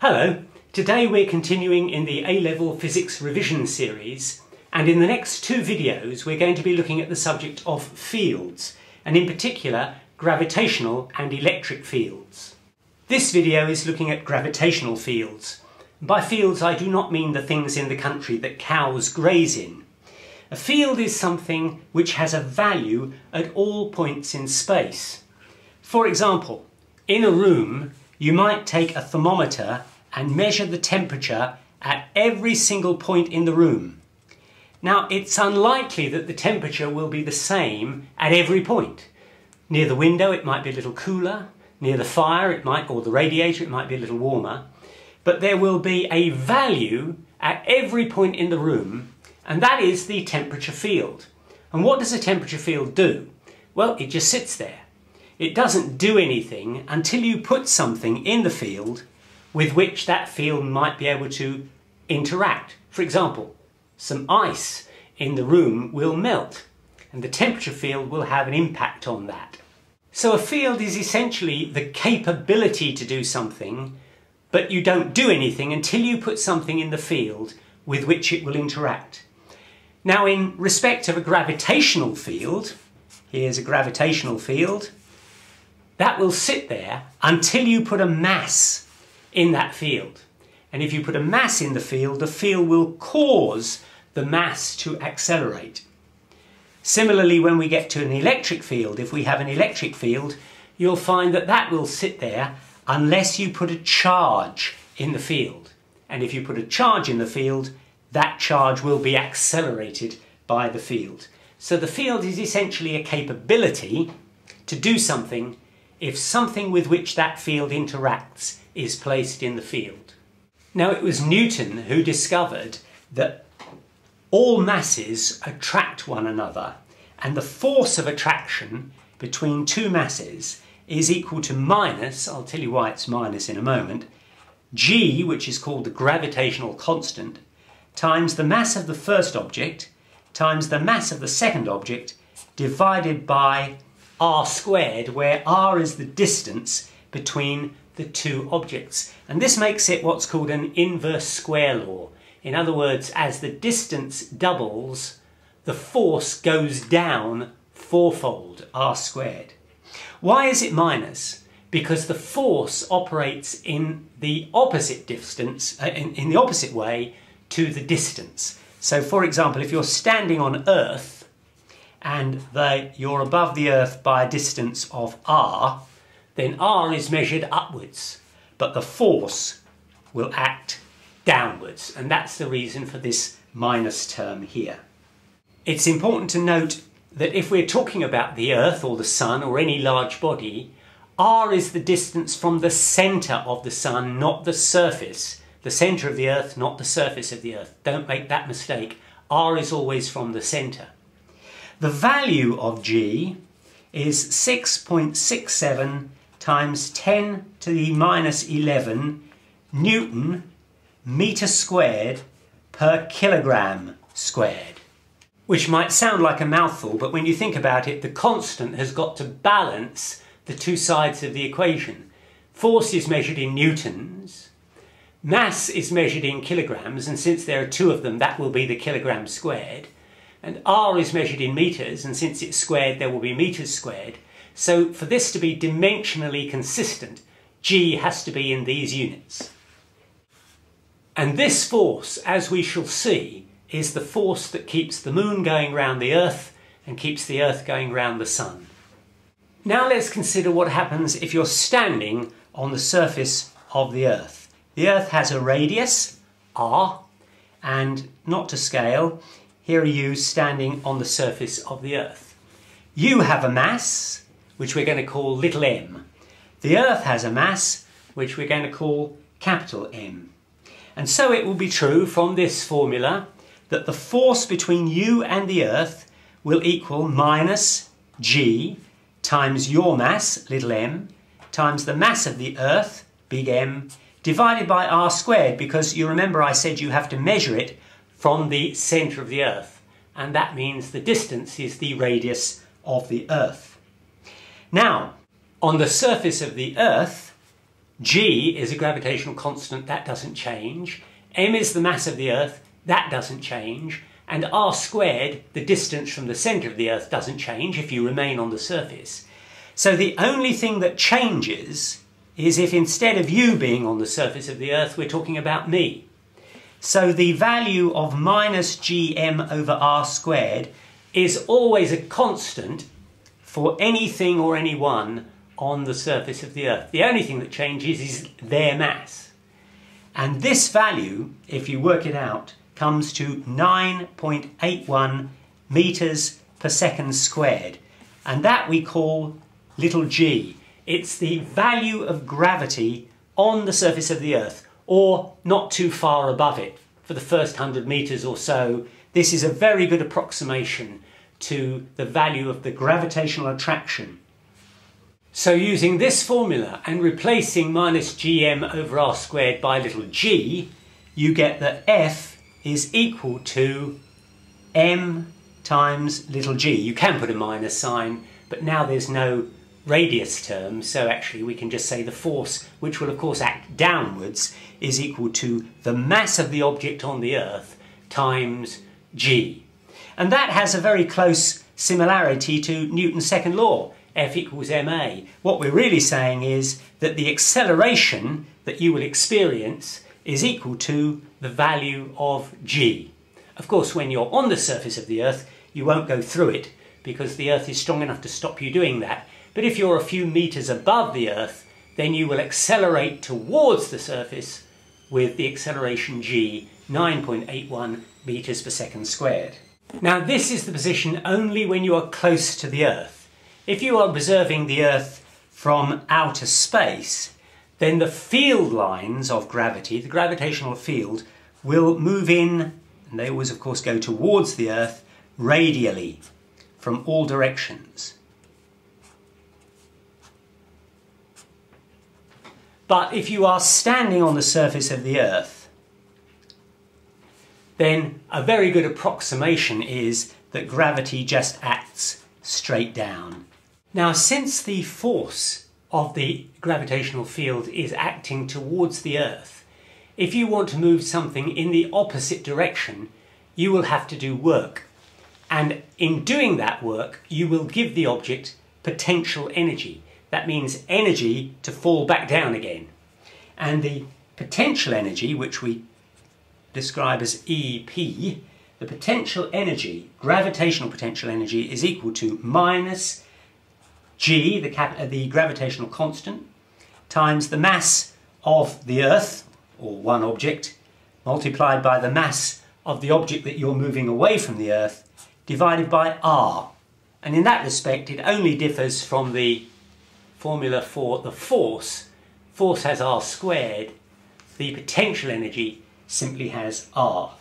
Hello, today we're continuing in the A-Level Physics Revision series, and in the next two videos we're going to be looking at the subject of fields, and in particular gravitational and electric fields. This video is looking at gravitational fields. By fields I do not mean the things in the country that cows graze in. A field is something which has a value at all points in space. For example, in a room you might take a thermometer and measure the temperature at every single point in the room. Now, it's unlikely that the temperature will be the same at every point. Near the window it might be a little cooler, near the fire or the radiator it might be a little warmer, but there will be a value at every point in the room, and that is the temperature field. And what does a temperature field do? Well, it just sits there. It doesn't do anything until you put something in the field with which that field might be able to interact. For example, some ice in the room will melt, and the temperature field will have an impact on that. So a field is essentially the capability to do something, but you don't do anything until you put something in the field with which it will interact. Now, in respect of a gravitational field, here's a gravitational field, that will sit there until you put a mass in that field. And if you put a mass in the field will cause the mass to accelerate. Similarly, when we get to an electric field, if we have an electric field, you'll find that that will sit there unless you put a charge in the field. And if you put a charge in the field, that charge will be accelerated by the field. So the field is essentially a capability to do something if something with which that field interacts is placed in the field. Now, it was Newton who discovered that all masses attract one another, and the force of attraction between two masses is equal to minus, I'll tell you why it's minus in a moment, g, which is called the gravitational constant, times the mass of the first object times the mass of the second object divided by r squared, where r is the distance between the two objects. And this makes it what's called an inverse square law. In other words, as the distance doubles, the force goes down fourfold, r squared. Why is it minus? Because the force operates in the opposite distance, in the opposite way to the distance. So for example, if you're standing on Earth and you're above the Earth by a distance of r, then r is measured upwards, but the force will act downwards, and that's the reason for this minus term here. It's important to note that if we're talking about the Earth or the Sun or any large body, r is the distance from the centre of the Sun, not the surface. The centre of the Earth, not the surface of the Earth. Don't make that mistake. R is always from the centre. The value of g is 6.67 times 10 to the minus 11 Newton metre squared per kilogram squared. Which might sound like a mouthful, but when you think about it, the constant has got to balance the two sides of the equation. Force is measured in newtons, mass is measured in kilograms, and since there are two of them, that will be the kilogram squared. And r is measured in metres, and since it's squared, there will be metres squared. So for this to be dimensionally consistent, g has to be in these units. And this force, as we shall see, is the force that keeps the moon going round the Earth and keeps the Earth going round the Sun. Now let's consider what happens if you're standing on the surface of the Earth. The Earth has a radius, r, and not to scale, here are you standing on the surface of the Earth. You have a mass, which we're going to call little m. The Earth has a mass, which we're going to call capital M. And so it will be true from this formula that the force between you and the Earth will equal minus g times your mass, little m, times the mass of the Earth, big M, divided by r squared, because you remember I said you have to measure it from the centre of the Earth, and that means the distance is the radius of the Earth. Now, on the surface of the Earth, G is a gravitational constant, that doesn't change. M is the mass of the Earth, that doesn't change. And r squared, the distance from the centre of the Earth, doesn't change if you remain on the surface. So the only thing that changes is if instead of you being on the surface of the Earth, we're talking about me. So the value of minus gm over r squared is always a constant for anything or anyone on the surface of the Earth. The only thing that changes is their mass. And this value, if you work it out, comes to 9.81 meters per second squared. And that we call little g. It's the value of gravity on the surface of the Earth, or not too far above it. For the first 100 meters or so, this is a very good approximation to the value of the gravitational attraction. So using this formula and replacing minus gm over r squared by little g, you get that F is equal to m times little g. You can put a minus sign, but now there's no radius term, so actually we can just say the force, which will of course act downwards, is equal to the mass of the object on the Earth times g. And that has a very close similarity to Newton's second law, F equals ma. What we're really saying is that the acceleration that you will experience is equal to the value of g. Of course, when you're on the surface of the Earth, you won't go through it because the Earth is strong enough to stop you doing that. But if you're a few meters above the Earth, then you will accelerate towards the surface with the acceleration g, 9.81 meters per second squared. Now this is the position only when you are close to the Earth. If you are observing the Earth from outer space, then the field lines of gravity, the gravitational field, will move in, and they always of course go towards the Earth, radially, from all directions. But if you are standing on the surface of the Earth, then a very good approximation is that gravity just acts straight down. Now, since the force of the gravitational field is acting towards the Earth, if you want to move something in the opposite direction, you will have to do work. And in doing that work, you will give the object potential energy. That means energy to fall back down again. And the potential energy, which we describe as EP, the potential energy, gravitational potential energy, is equal to minus g, the gravitational constant, times the mass of the Earth, or one object, multiplied by the mass of the object that you're moving away from the Earth, divided by r. And in that respect, it only differs from the formula for the force. Force has r squared. The potential energy simply has r.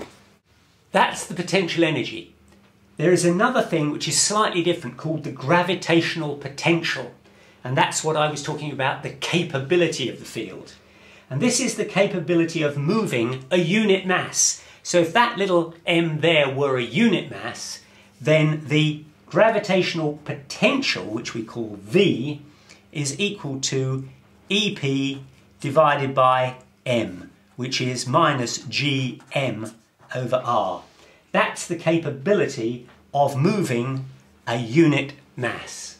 That's the potential energy. There is another thing which is slightly different called the gravitational potential. And that's what I was talking about, the capability of the field. And this is the capability of moving a unit mass. So if that little m there were a unit mass, then the gravitational potential, which we call V, is equal to EP divided by m, which is minus gm over r. That's the capability of moving a unit mass.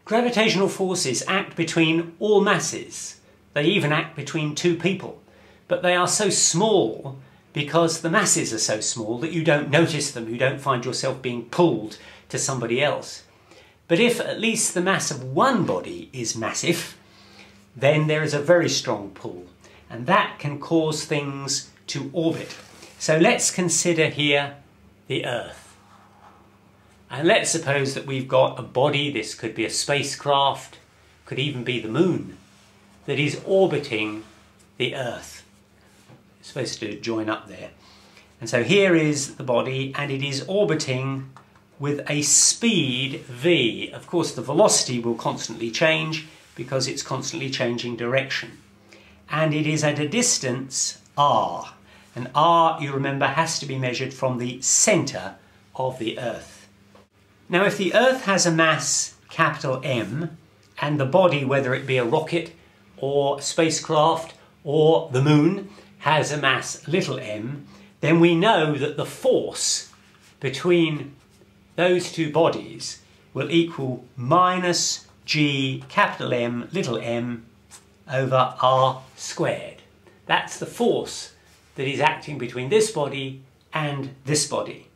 Gravitational forces act between all masses. They even act between two people. But they are so small because the masses are so small that you don't notice them. You don't find yourself being pulled to somebody else. But if at least the mass of one body is massive, then there is a very strong pull. And that can cause things to orbit. So let's consider here the Earth. And let's suppose that we've got a body, this could be a spacecraft, could even be the moon, that is orbiting the Earth. It's supposed to join up there. And so here is the body, and it is orbiting with a speed v. Of course, the velocity will constantly change because it's constantly changing direction. And it is at a distance r. And r, you remember, has to be measured from the centre of the Earth. Now, if the Earth has a mass capital M, and the body, whether it be a rocket or spacecraft or the moon has a mass little m, then we know that the force between those two bodies will equal minus g capital M little m over r squared. That's the force that is acting between this body and this body.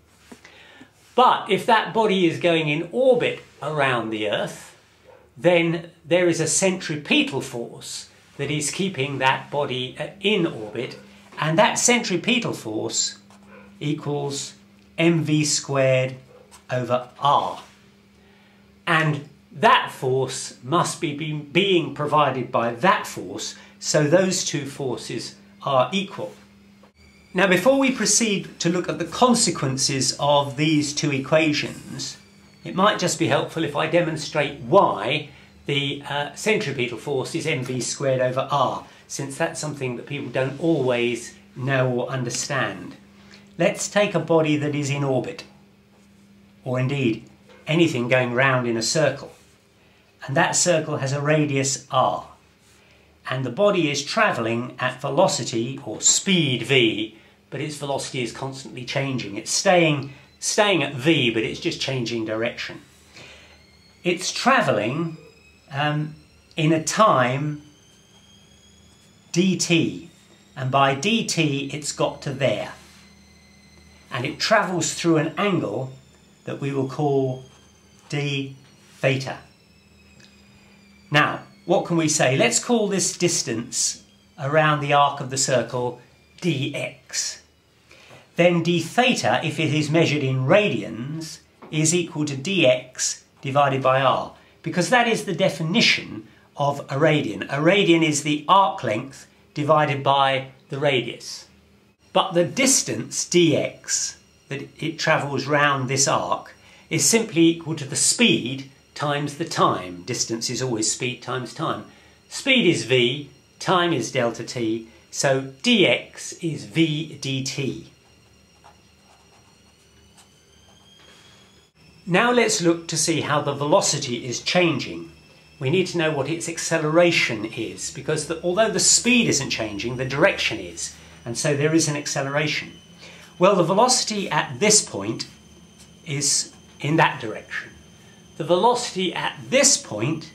But if that body is going in orbit around the Earth, then there is a centripetal force that is keeping that body in orbit, and that centripetal force equals mv squared over r. And that force must be being provided by that force, so those two forces are equal. Now, before we proceed to look at the consequences of these two equations, it might just be helpful if I demonstrate why the centripetal force is mv squared over r, since that's something that people don't always know or understand. Let's take a body that is in orbit, or indeed anything going round in a circle, and that circle has a radius r, and the body is travelling at velocity or speed v, but its velocity is constantly changing. It's staying at v, but it's just changing direction. It's travelling in a time dt, and by dt it's got to there, and it travels through an angle that we will call d theta. Now, what can we say? Let's call this distance around the arc of the circle dx. Then d theta, if it is measured in radians, is equal to dx divided by r, because that is the definition of a radian. A radian is the arc length divided by the radius. But the distance dx that it travels round this arc is simply equal to the speed times the time. Distance is always speed times time. Speed is v, time is delta t, so dx is v dt. Now let's look to see how the velocity is changing. We need to know what its acceleration is, because although the speed isn't changing, the direction is, and so there is an acceleration. Well, the velocity at this point is in that direction. The velocity at this point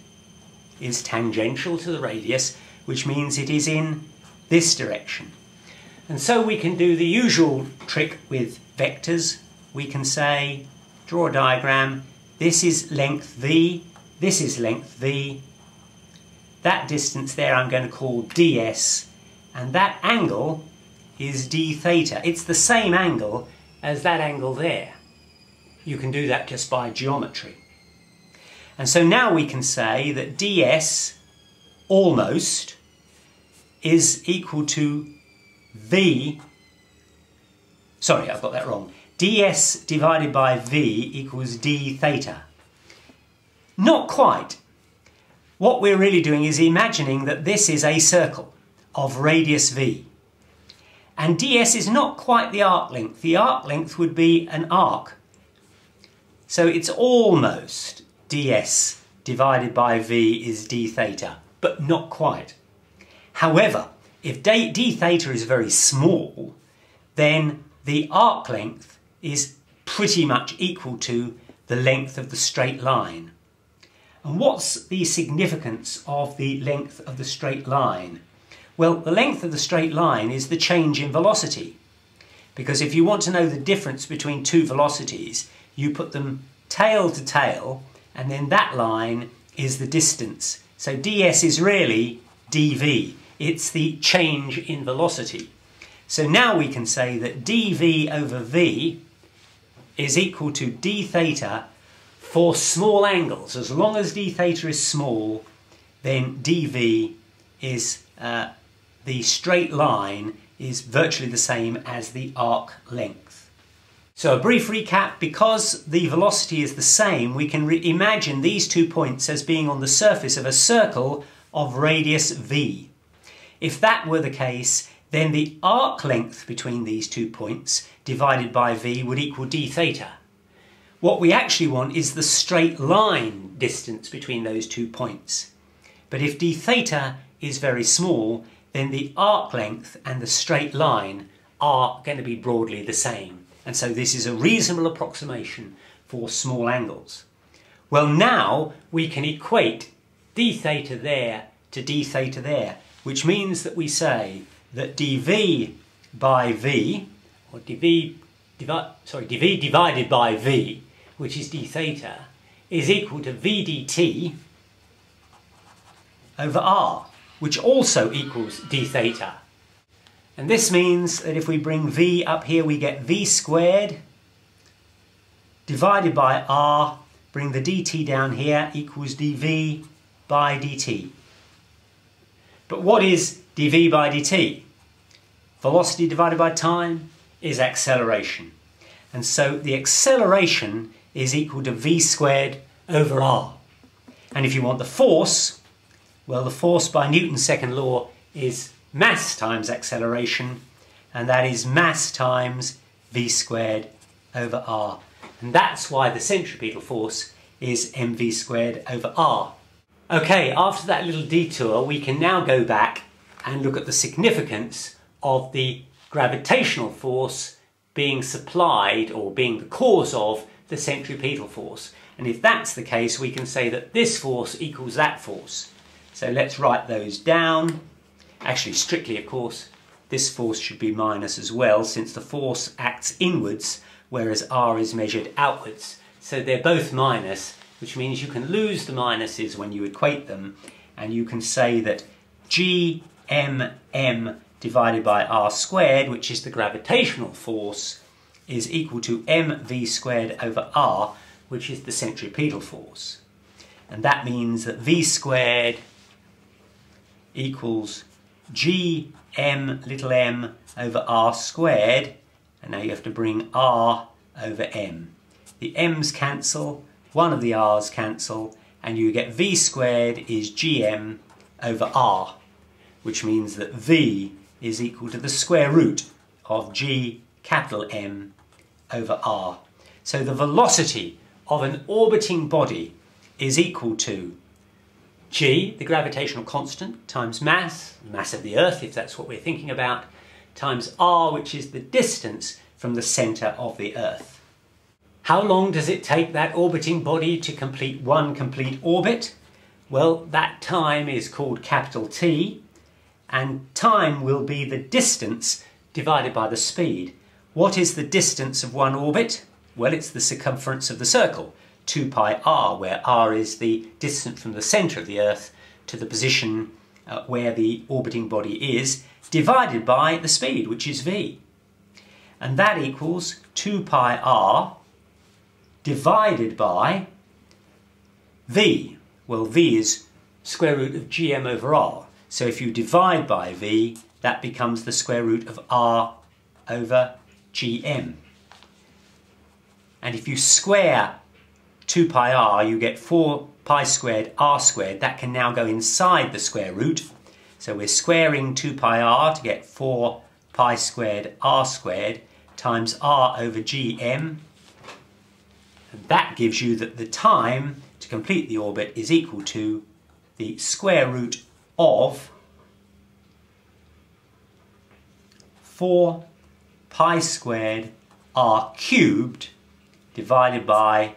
is tangential to the radius, which means it is in this direction. And so we can do the usual trick with vectors. We can say, draw a diagram, this is length v, this is length v, that distance there I'm going to call ds, and that angle is d theta. It's the same angle as that angle there. You can do that just by geometry. And so now we can say that ds almost is equal to v, sorry, I've got that wrong, ds divided by v equals d theta. Not quite. What we're really doing is imagining that this is a circle of radius v. And ds is not quite the arc length. The arc length would be an arc. So it's almost ds divided by v is d theta, but not quite. However, if d theta is very small, then the arc length is pretty much equal to the length of the straight line. And what's the significance of the length of the straight line? Well, the length of the straight line is the change in velocity. Because if you want to know the difference between two velocities, you put them tail to tail, and then that line is the distance. So ds is really dv. It's the change in velocity. So now we can say that dv over v is equal to d theta for small angles. As long as d theta is small, then dv is the straight line is virtually the same as the arc length. So a brief recap: because the velocity is the same, we can imagine these 2 points as being on the surface of a circle of radius v. If that were the case, then the arc length between these 2 points divided by v would equal d theta. What we actually want is the straight line distance between those 2 points. But if d theta is very small, then the arc length and the straight line are going to be broadly the same. And so this is a reasonable approximation for small angles. Well, now we can equate d theta there to d theta there, which means that we say that dv by v, or dv divided by v, which is d theta, is equal to v dt over r, which also equals d theta. And this means that if we bring v up here, we get v squared divided by r, bring the dt down here, equals dv by dt. But what is dv by dt? Velocity divided by time is acceleration. And so the acceleration is equal to v squared over r. And if you want the force, well, the force by Newton's second law is mass times acceleration, and that is mass times v squared over r. And that's why the centripetal force is mv squared over r. Okay, after that little detour, we can now go back and look at the significance of the gravitational force being supplied, or being the cause of, the centripetal force. And if that's the case, we can say that this force equals that force. So let's write those down. Actually, strictly, of course, this force should be minus as well, since the force acts inwards, whereas r is measured outwards. So they're both minus, which means you can lose the minuses when you equate them, and you can say that gmm divided by r squared, which is the gravitational force, is equal to mv squared over r, which is the centripetal force. And that means that v squared equals gm little m over r squared, and now you have to bring r over m. The m's cancel, one of the r's cancel, and you get v squared is gm over r, which means that v is equal to the square root of g capital M over r. So the velocity of an orbiting body is equal to g, the gravitational constant, times mass, the mass of the Earth if that's what we're thinking about, times r, which is the distance from the centre of the Earth. How long does it take that orbiting body to complete one complete orbit? Well, that time is called capital T, and time will be the distance divided by the speed. What is the distance of one orbit? Well, it's the circumference of the circle, 2 pi r, where r is the distance from the centre of the Earth to the position where the orbiting body is, divided by the speed, which is v. And that equals 2 pi r divided by v. Well, v is square root of gm over r. So if you divide by v, that becomes the square root of r over gm. And if you square 2 pi r, you get 4 pi squared r squared. That can now go inside the square root. So we're squaring 2 pi r to get 4 pi squared r squared times r over gm. And that gives you that the time to complete the orbit is equal to the square root of 4 pi squared r cubed divided by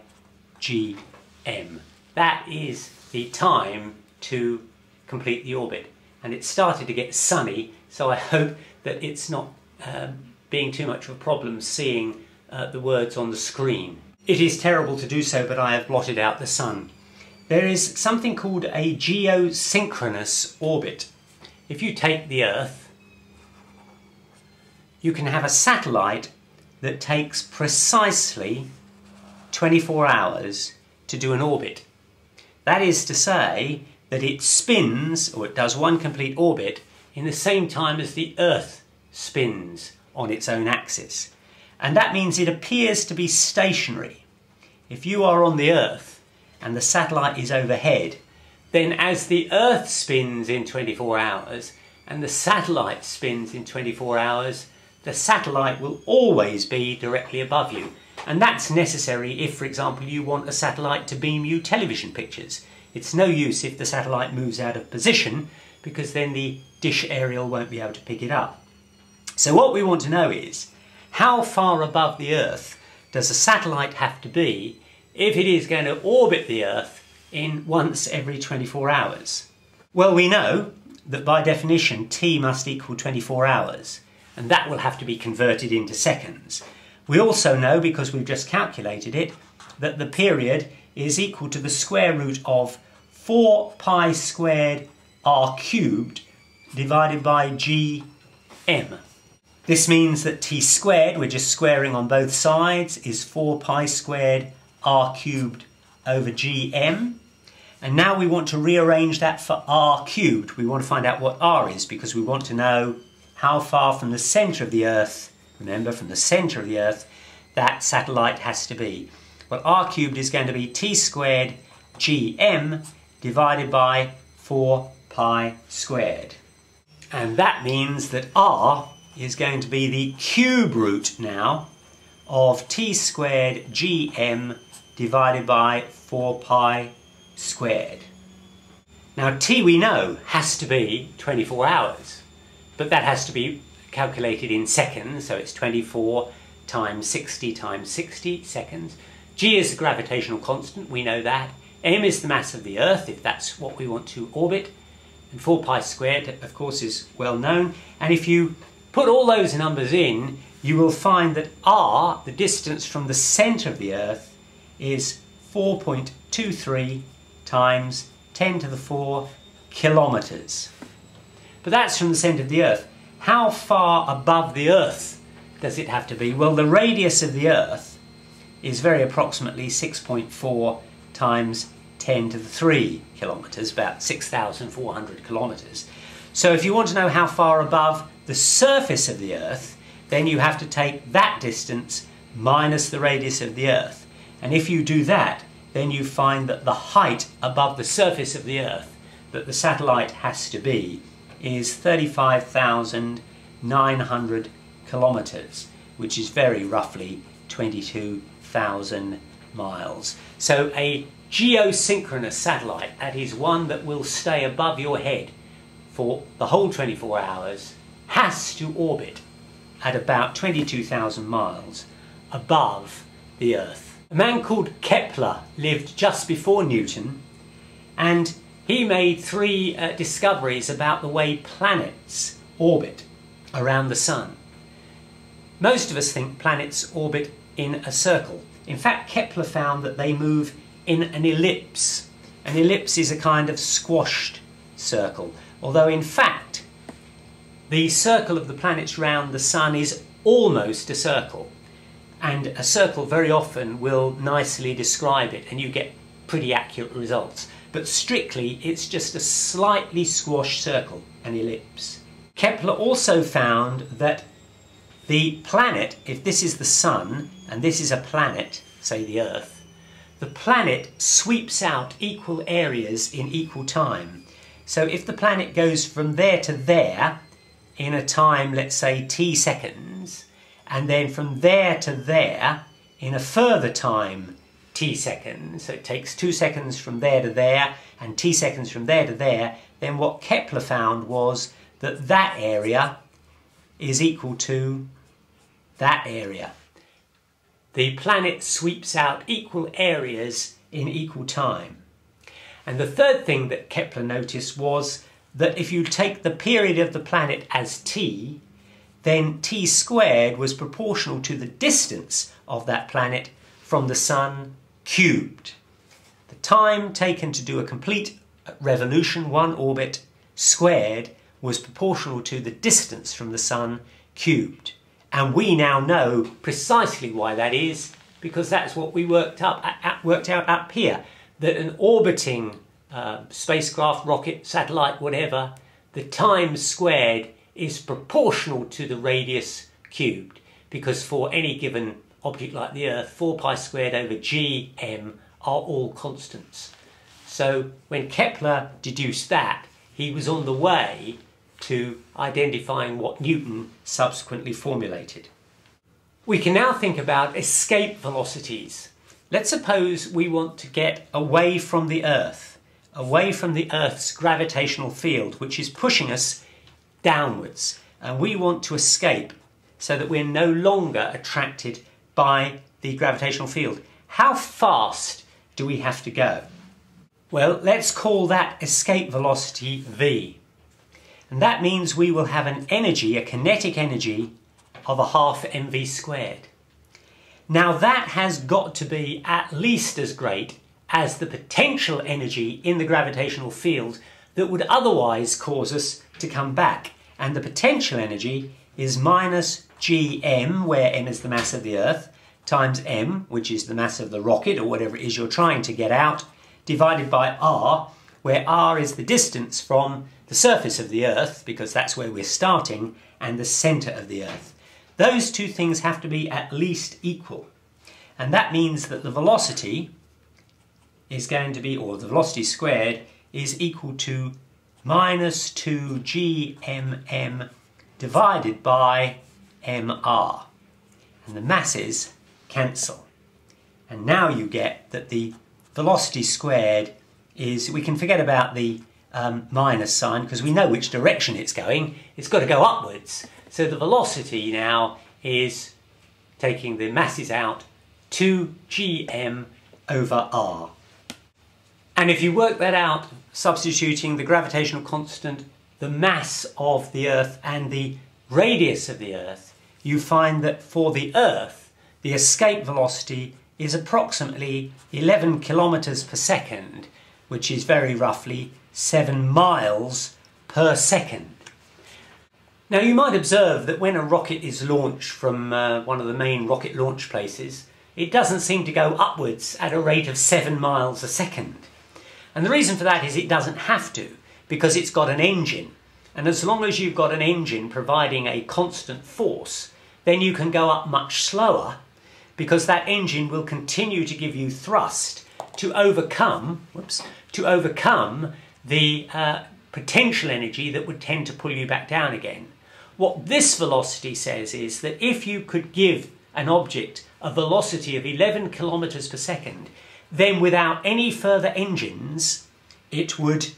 gm. That is the time to complete the orbit. And it's started to get sunny, so I hope that it's not being too much of a problem seeing the words on the screen. It is terrible to do so, but I have blotted out the sun. There is something called a geosynchronous orbit. If you take the Earth, you can have a satellite that takes precisely 24 hours to do an orbit. That is to say that it spins, or it does one complete orbit, in the same time as the Earth spins on its own axis. And that means it appears to be stationary. If you are on the Earth and the satellite is overhead, then as the Earth spins in 24 hours and the satellite spins in 24 hours, the satellite will always be directly above you. And that's necessary if, for example, you want a satellite to beam you television pictures. It's no use if the satellite moves out of position, because then the dish aerial won't be able to pick it up. So what we want to know is, how far above the Earth does a satellite have to be if it is going to orbit the Earth in once every 24 hours? Well, we know that by definition t must equal 24 hours, and that will have to be converted into seconds. We also know, because we've just calculated it, that the period is equal to the square root of 4 pi squared r cubed divided by gm. This means that t squared, we're just squaring on both sides, is 4 pi squared r cubed over gm. And now we want to rearrange that for r cubed. We want to find out what r is, because we want to know how far from the centre of the Earth, remember, from the centre of the Earth, that satellite has to be. Well, r cubed is going to be t squared gm divided by 4 pi squared. And that means that r is going to be the cube root now of t squared gm divided by 4 pi squared. Now t, we know, has to be 24 hours, but that has to be calculated in seconds, so it's 24 times 60 times 60 seconds. G is the gravitational constant, we know that. M is the mass of the Earth, if that's what we want to orbit. And 4 pi squared, of course, is well known. And if you put all those numbers in, you will find that r, the distance from the centre of the Earth, is 4.23 times 10 to the 4 kilometres. But that's from the centre of the Earth. How far above the Earth does it have to be? Well, the radius of the Earth is very approximately 6.4 times 10 to the 3 kilometres, about 6,400 kilometres. So if you want to know how far above the surface of the Earth, then you have to take that distance minus the radius of the Earth. And if you do that, then you find that the height above the surface of the Earth that the satellite has to be is 35,900 kilometres, which is very roughly 22,000 miles. So a geosynchronous satellite, that is one that will stay above your head for the whole 24 hours, has to orbit at about 22,000 miles above the Earth. A man called Kepler lived just before Newton, and he made 3 discoveries about the way planets orbit around the Sun. Most of us think planets orbit in a circle. In fact, Kepler found that they move in an ellipse. An ellipse is a kind of squashed circle, although in fact the circle of the planets round the Sun is almost a circle, and a circle very often will nicely describe it and you get pretty accurate results. But strictly it's just a slightly squashed circle, an ellipse. Kepler also found that the planet, if this is the Sun and this is a planet, say the Earth, the planet sweeps out equal areas in equal time. So if the planet goes from there to there in a time, let's say t seconds, and then from there to there in a further time t seconds, so it takes 2 seconds from there to there and t seconds from there to there, then what Kepler found was that that area is equal to that area. The planet sweeps out equal areas in equal time. And the third thing that Kepler noticed was that if you take the period of the planet as t, then t squared was proportional to the distance of that planet from the Sun cubed. The time taken to do a complete revolution, one orbit, squared, was proportional to the distance from the Sun cubed. And we now know precisely why that is, because that's what we worked out up here, that an orbiting spacecraft, rocket, satellite, whatever, the time squared is proportional to the radius cubed, because for any given object like the Earth, 4 pi squared over gm are all constants. So when Kepler deduced that, he was on the way to identifying what Newton subsequently formulated. We can now think about escape velocities. Let's suppose we want to get away from the Earth, away from the Earth's gravitational field, which is pushing us downwards. And we want to escape so that we're no longer attracted by the gravitational field. How fast do we have to go? Well, let's call that escape velocity v. And that means we will have an energy, a kinetic energy, of a half mv squared. Now that has got to be at least as great as the potential energy in the gravitational field that would otherwise cause us to come back. And the potential energy is minus gm, where m is the mass of the Earth, times m, which is the mass of the rocket or whatever it is you're trying to get out, divided by r, where r is the distance from the surface of the Earth, because that's where we're starting, and the centre of the Earth. Those two things have to be at least equal. And that means that the velocity is going to be, or the velocity squared, is equal to minus 2gmm divided by mr. And the masses cancel. And now you get that the velocity squared is, we can forget about the minus sign because we know which direction it's going. It's got to go upwards. So the velocity now is, taking the masses out, 2gm over r. And if you work that out, substituting the gravitational constant, the mass of the Earth and the radius of the Earth, you find that for the Earth, the escape velocity is approximately 11 kilometers per second, which is very roughly 7 miles per second. Now you might observe that when a rocket is launched from one of the main rocket launch places, it doesn't seem to go upwards at a rate of 7 miles a second. And the reason for that is it doesn't have to, because it's got an engine. And as long as you've got an engine providing a constant force, then you can go up much slower, because that engine will continue to give you thrust to overcome the potential energy that would tend to pull you back down again. What this velocity says is that if you could give an object a velocity of 11 kilometers per second, then without any further engines, it would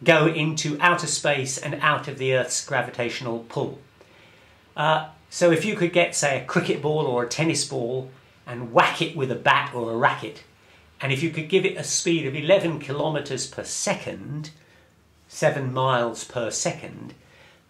go into outer space and out of the Earth's gravitational pull. So if you could get, say, a cricket ball or a tennis ball and whack it with a bat or a racket, and if you could give it a speed of 11 kilometers per second, 7 miles per second,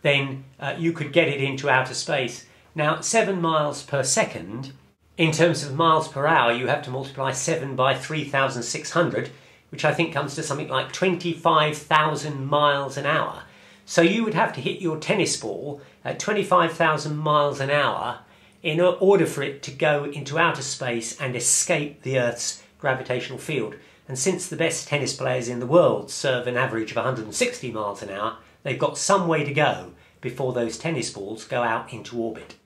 then you could get it into outer space. Now, 7 miles per second, in terms of miles per hour, you have to multiply 7 by 3,600, which I think comes to something like 25,000 miles an hour. So you would have to hit your tennis ball at 25,000 miles an hour in order for it to go into outer space and escape the Earth's gravitational field. And since the best tennis players in the world serve an average of 160 miles an hour, they've got some way to go before those tennis balls go out into orbit.